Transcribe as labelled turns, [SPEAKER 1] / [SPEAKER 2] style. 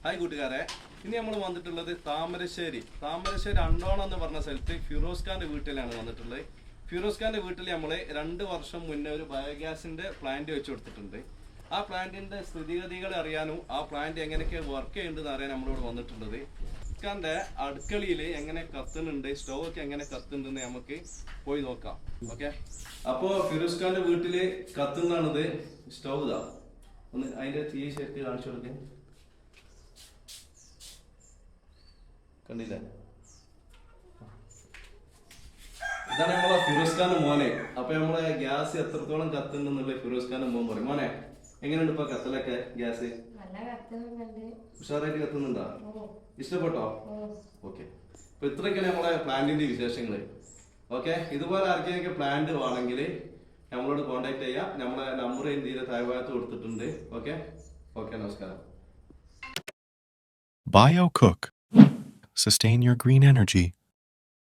[SPEAKER 1] Hi കൂട്ടുകാരെ, ഇനി നമ്മൾ വന്നിട്ടുള്ളത് താമരശ്ശേരി അണ്ടോണം എന്ന് പറഞ്ഞ സ്ഥലത്ത് ഫിറോസ് ഖാന്റെ വീട്ടിലാണ് വന്നിട്ടുള്ളത്. ഫിറോസ് ഖാന്റെ വീട്ടിൽ നമ്മൾ 2 വർഷം മുന്നേ ഒരു ബയോഗ്യാസിന്റെ പ്ലാന്റ് വെച്ച് കൊടുത്തിട്ടുണ്ട്. ആ പ്ലാന്റിന്റെ സ്ഥിതിഗതികൾ അറിയാനും ആ പ്ലാന്റ് എങ്ങനെയൊക്കെ വർക്ക് ചെയ്യുന്നുണ്ടെന്ന് അറിയാൻ നമ്മളിവിടെ വന്നിട്ടുള്ളത്. ഖാന്റെ അടുക്കളയിൽ എങ്ങനെ കത്തുന്നുണ്ട്, സ്റ്റവ് ഒക്കെ എങ്ങനെ കത്തുന്നുണ്ടെന്ന് നമുക്ക് പോയി നോക്കാം. ഓക്കെ, അപ്പോ ഫിറോസ് ഖാന്റെ വീട്ടില് കത്തുന്നതാണിത്. സ്റ്റവ് ഇതാ, ഒന്ന് അതിന്റെ തീ ശരിക്ക് കാണിച്ചു കൊടുക്കേ. കണ്ടില്ലേ, ഇതാണ് നമ്മളെ ഫിറോസ് ഖാന്റെ മോനെ. അപ്പൊ നമ്മളെ ഗ്യാസ് എത്രത്തോളം കത്തുന്നുള്ളത് ഫിറോസ് ഖാന്റെ മോൻ പറയും. മോനെ, എങ്ങനെയുണ്ട് ഇപ്പൊ കത്തലൊക്കെ? ഗ്യാസ് ഉഷാറായിട്ട് കത്തുന്നുണ്ടോ? ഇഷ്ടപ്പെട്ടോ? ഓക്കെ, അപ്പൊ ഇത്രയൊക്കെയാണ് നമ്മളെ പ്ലാന്റിന്റെ വിശേഷങ്ങള്. ഓക്കെ, ഇതുപോലെ ആർക്കെയൊക്കെ പ്ലാന്റ് വേണമെങ്കിൽ നമ്മളോട് കോണ്ടാക്ട് ചെയ്യാം. നമ്മളെ നമ്പർ ഇന്ത്യയിലെ താഴ്ഭാഗത്ത് കൊടുത്തിട്ടുണ്ട്. ഓക്കെ ഓക്കെ, നമസ്കാരം.
[SPEAKER 2] BioCook. Sustain your green energy